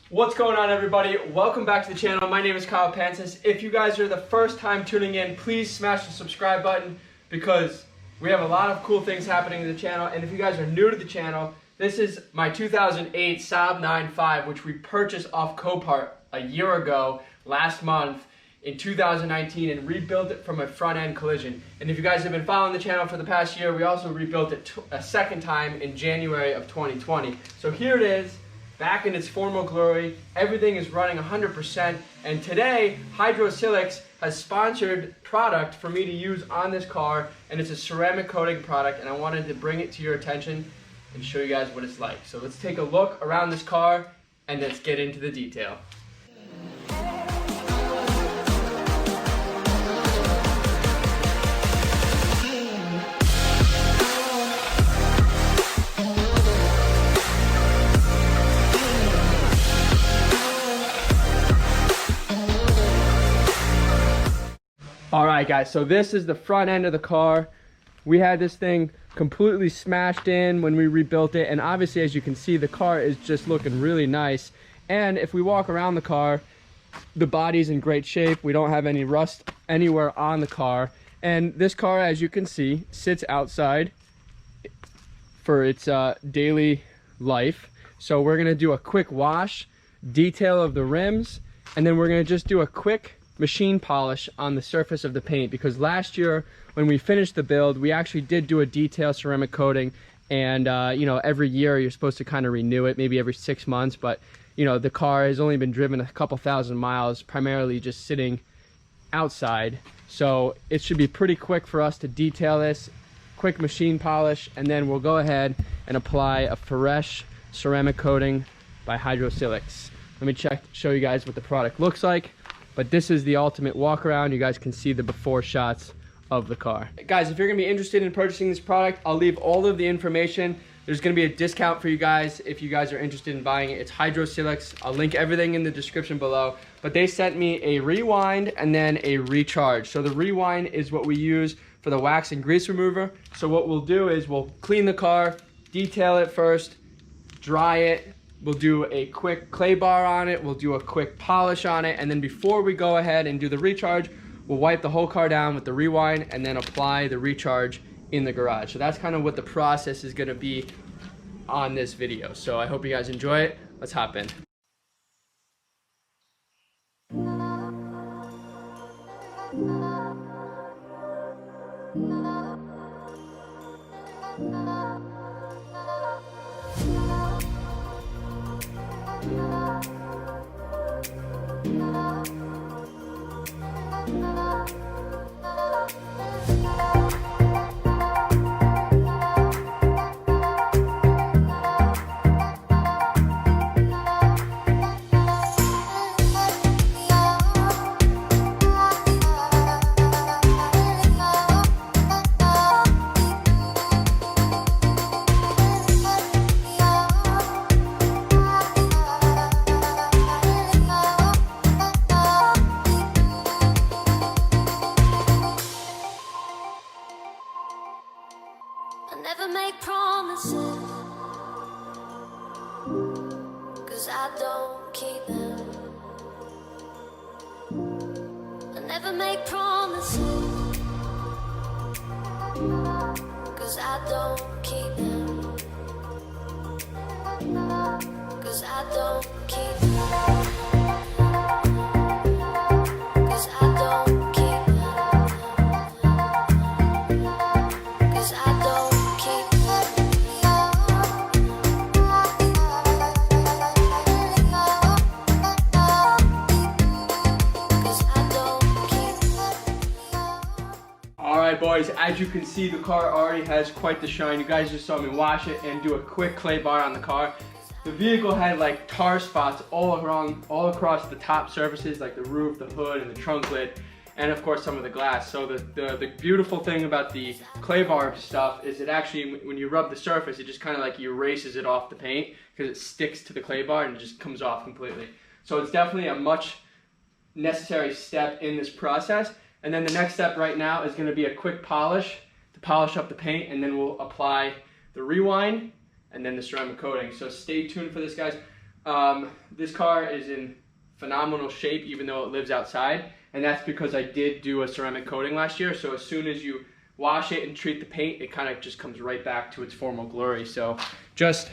What's going on, everybody? Welcome back to the channel. My name is Pancis. If you guys are the first time tuning in, please smash the subscribe button because we have a lot of cool things happening in the channel. And if you guys are new to the channel, this is my 2008 Saab 9.5, which we purchased off Copart a year ago, last month in 2019, and rebuilt it from a front-end collision. And if you guys have been following the channel for the past year, we also rebuilt it a second time in January of 2020. So here it is, back in its former glory. Everything is running 100%. And today, hydrosilex has sponsored product for me to use on this car, and it's a ceramic coating product, and I wanted to bring it to your attention and show you guys what it's like. So let's take a look around this car and let's get into the detail. Alright guys, so this is the front end of the car. We had this thing completely smashed in when we rebuilt it, and obviously, as you can see, the car is just looking really nice. And if we walk around the car, the body's in great shape. We don't have any rust anywhere on the car. And this car, as you can see, sits outside for its daily life. So we're gonna do a quick wash, detail of the rims, and then we're gonna just do a quick machine polish on the surface of the paint, because last year when we finished the build, we actually did do a detail ceramic coating, and you know, every year you're supposed to kind of renew it, maybe every 6 months, but you know, the car has only been driven a couple thousand miles, primarily just sitting outside, so it should be pretty quick for us to detail this, quick machine polish, and then we'll go ahead and apply a fresh ceramic coating by hydrosilex. Let me show you guys what the product looks like. But this is the ultimate walk around. You guys can see the before shots of the car. Guys, if you're gonna be interested in purchasing this product, I'll leave all of the information. There's gonna be a discount for you guys if you guys are interested in buying it. It's hydrosilex. I'll link everything in the description below. But they sent me a rewind and then a recharge. So the rewind is what we use for the wax and grease remover. So what we'll do is we'll clean the car, detail it first, dry it, we'll do a quick clay bar on it, we'll do a quick polish on it, and then before we go ahead and do the recharge, we'll wipe the whole car down with the rewind and then apply the recharge in the garage. So that's kind of what the process is going to be on this video. So I hope you guys enjoy it. Let's hop in. Never make promises, 'cause I don't keep them. I never make promises, 'cause I don't keep them. 'Cause I don't keep them. Alright boys, as you can see, the car already has quite the shine. You guys just saw me wash it and do a quick clay bar on the car. The vehicle had like tar spots all across the top surfaces, like the roof, the hood, and the trunk lid, and of course some of the glass. So the beautiful thing about the clay bar stuff is it actually, when you rub the surface, it just kind of like erases it off the paint because it sticks to the clay bar and it just comes off completely. So it's definitely a much necessary step in this process. And then the next step right now is going to be a quick polish to polish up the paint, and then we'll apply the rewind and then the ceramic coating. So stay tuned for this, guys. This car is in phenomenal shape even though it lives outside, and that's because I did do a ceramic coating last year. So as soon as you wash it and treat the paint, it kind of just comes right back to its formal glory. So just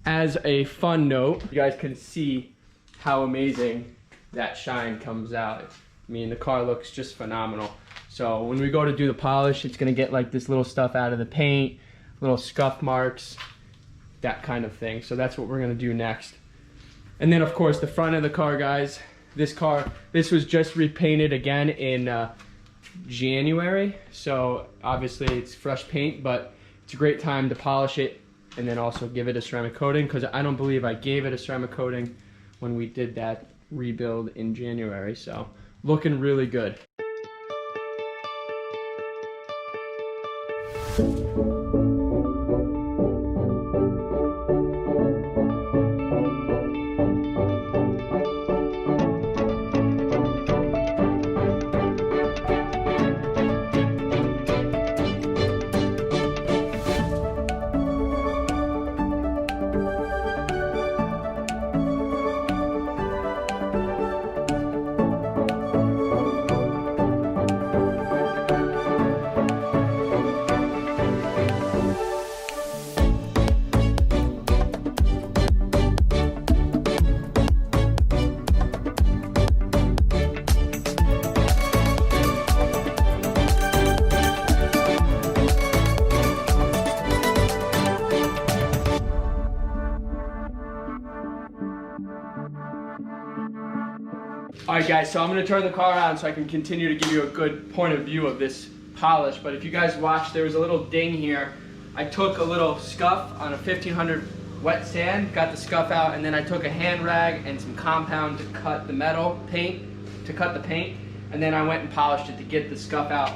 as a fun note, you guys can see how amazing that shine comes out. I mean, the car looks just phenomenal. So when we go to do the polish, it's gonna get like this little stuff out of the paint, little scuff marks, that kind of thing. So that's what we're gonna do next. And then of course the front of the car, guys. This was just repainted again in January. So obviously it's fresh paint, but it's a great time to polish it and then also give it a ceramic coating, because I don't believe I gave it a ceramic coating when we did that rebuild in January. So looking really good. Alright guys, so I'm going to turn the car on so I can continue to give you a good point of view of this polish. But if you guys watched, there was a little ding here. I took a little scuff on a 1500 wet sand, got the scuff out, and then I took a hand rag and some compound to cut the metal paint, and then I went and polished it to get the scuff out.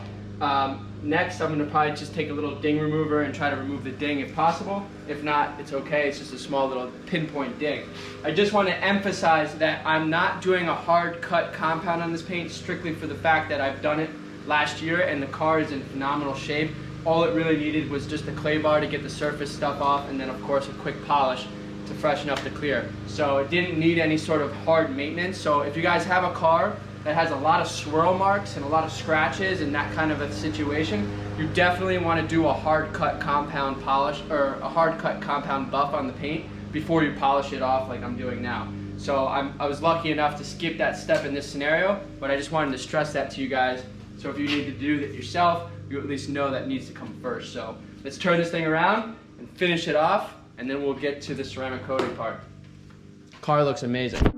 Next, I'm going to probably just take a little ding remover and try to remove the ding if possible. If not, it's okay. It's just a small little pinpoint ding. I just want to emphasize that I'm not doing a hard cut compound on this paint strictly for the fact that I've done it last year and the car is in phenomenal shape. All it really needed was just a clay bar to get the surface stuff off, and then of course a quick polish to freshen up the clear. So it didn't need any sort of hard maintenance. So if you guys have a car that has a lot of swirl marks and a lot of scratches and that kind of a situation, you definitely want to do a hard cut compound polish or a hard cut compound buff on the paint before you polish it off like I'm doing now. So I was lucky enough to skip that step in this scenario, but I just wanted to stress that to you guys. So if you need to do that yourself, you at least know that needs to come first. So let's turn this thing around and finish it off, and then we'll get to the ceramic coating part. Car looks amazing.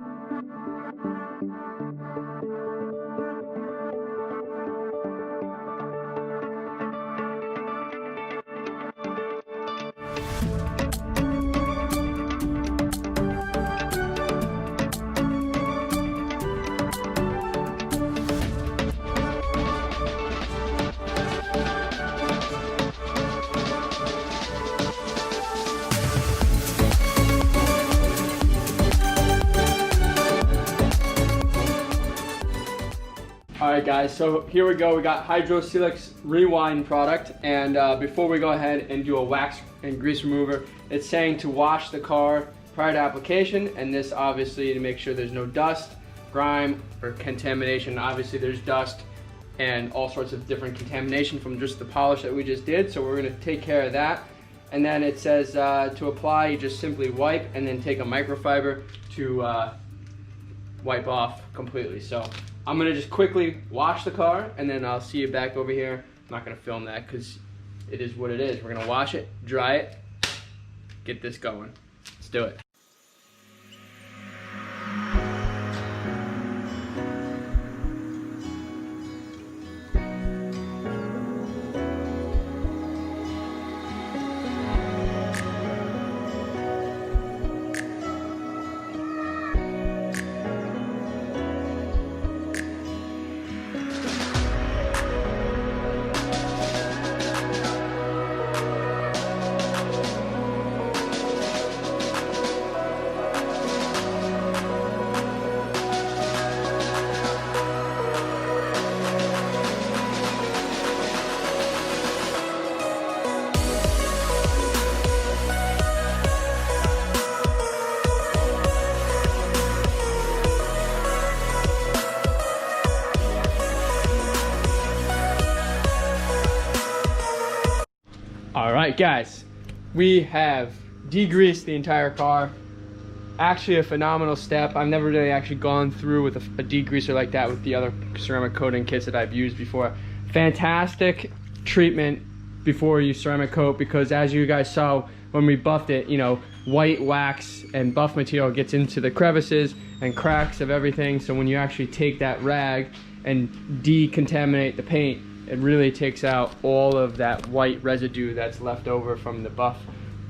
Alright guys, so here we go. We got hydrosilex rewind product, and before we go ahead and do a wax and grease remover, it's saying to wash the car prior to application, and this obviously to make sure there's no dust, grime, or contamination. Obviously there's dust and all sorts of different contamination from just the polish that we just did, so we're going to take care of that. And then it says to apply, you just simply wipe and then take a microfiber to wipe off completely. So I'm gonna just quickly wash the car and then I'll see you back over here. I'm not gonna film that because it is what it is. We're gonna wash it, dry it, get this going. Let's do it. right, guys, we have degreased the entire car. Actually a phenomenal step. I've never really actually gone through with a degreaser like that with the other ceramic coating kits that I've used before. Fantastic treatment before you ceramic coat, because as you guys saw when we buffed it, you know, white wax and buff material gets into the crevices and cracks of everything. So when you actually take that rag and decontaminate the paint, it really takes out all of that white residue that's left over from the buff,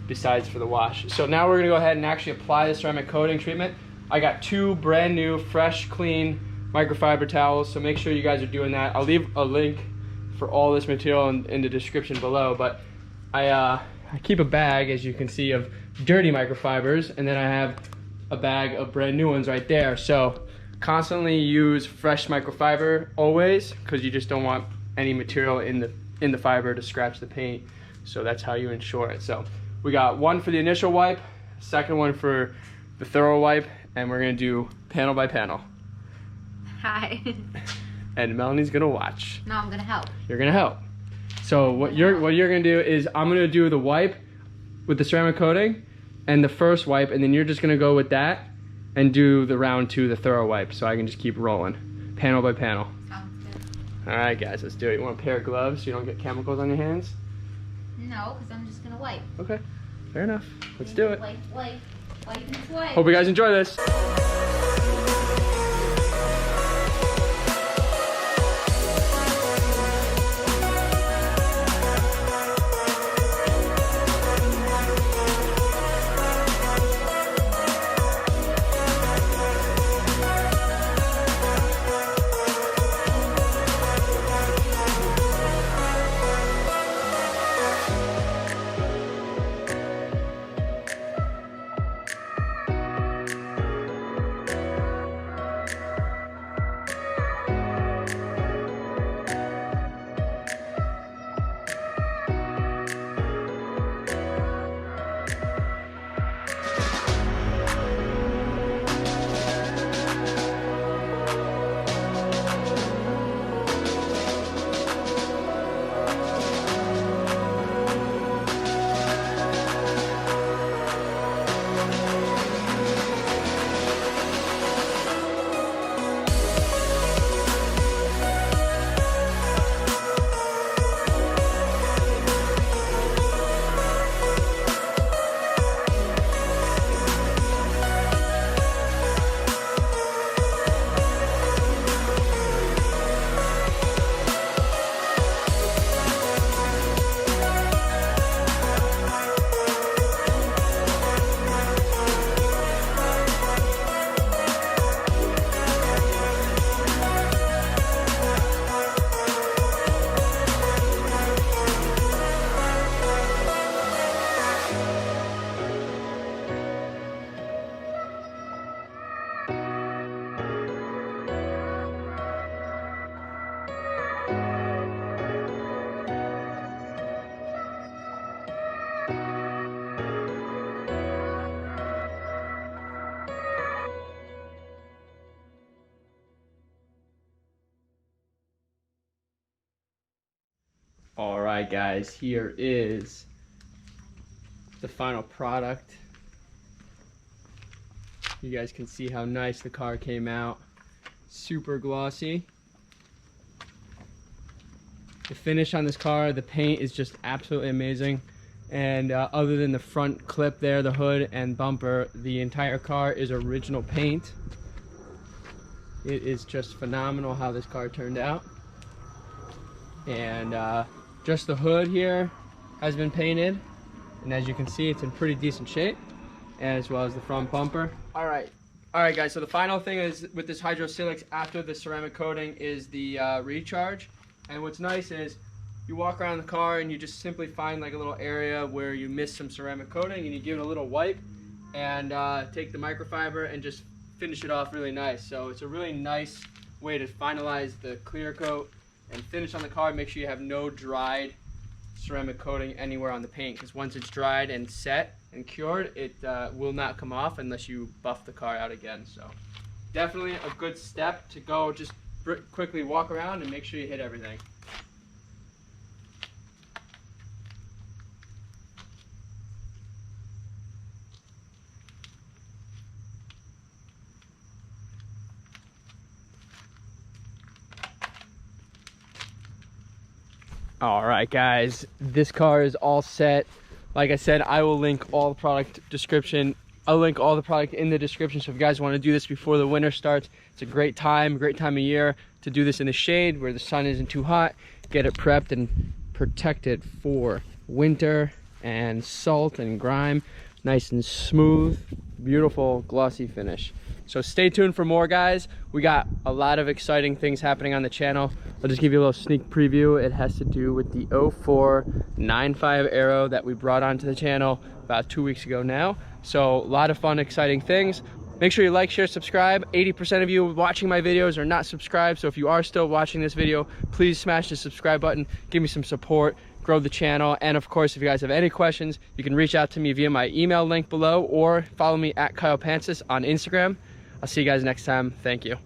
besides for the wash. So now we're gonna go ahead and actually apply the ceramic coating treatment. I got 2 brand new, fresh, clean microfiber towels, so make sure you guys are doing that. I'll leave a link for all this material in the description below, but I keep a bag, as you can see, of dirty microfibers, and then I have a bag of brand new ones right there. So constantly use fresh microfiber always, because you just don't want any material in the fiber to scratch the paint. So that's how you ensure it. So we got one for the initial wipe, second one for the thorough wipe, and we're gonna do panel by panel. Hi. And Melanie's gonna watch. No, I'm gonna help. You're gonna help. So what you're gonna do is I'm gonna do the wipe with the ceramic coating and the first wipe, and then you're just gonna go with that and do the round 2, the thorough wipe, so I can just keep rolling, panel by panel. Sounds good. All right, guys, let's do it. You want a pair of gloves so you don't get chemicals on your hands? No, because I'm just gonna wipe. Okay, fair enough. Let's do it. Wipe, wipe, wipe, and wipe. Hope you guys enjoy this. All right, guys, here is the final product. You guys can see how nice the car came out. Super glossy. The finish on this car, the paint is just absolutely amazing. And other than the front clip there, the hood and bumper, the entire car is original paint. It is just phenomenal how this car turned out. And just the hood here has been painted, and as you can see, it's in pretty decent shape, as well as the front bumper. All right guys, so the final thing is with this hydrosilex after the ceramic coating is the recharge. And what's nice is you walk around the car and you just simply find like a little area where you missed some ceramic coating, and you give it a little wipe and take the microfiber and just finish it off really nice. So it's a really nice way to finalize the clear coat and finish on the car. Make sure you have no dried ceramic coating anywhere on the paint, because once it's dried and set and cured, it will not come off unless you buff the car out again. So definitely a good step to go. Just quickly walk around and make sure you hit everything. All right, guys, this car is all set. Like I said, I will link all the product description. I'll link all the product in the description. So if you guys want to do this before the winter starts, it's a great time of year to do this in the shade where the sun isn't too hot. Get it prepped and protected for winter and salt and grime. Nice and smooth, beautiful glossy finish. So stay tuned for more, guys. We got a lot of exciting things happening on the channel. I'll just give you a little sneak preview. It has to do with the 04 95 Aero that we brought onto the channel about 2 weeks ago now. So a lot of fun, exciting things. Make sure you like, share, subscribe. 80% of you watching my videos are not subscribed. So if you are still watching this video, please smash the subscribe button. Give me some support, grow the channel. And of course, if you guys have any questions, you can reach out to me via my email link below or follow me at Pancis on Instagram. I'll see you guys next time. Thank you.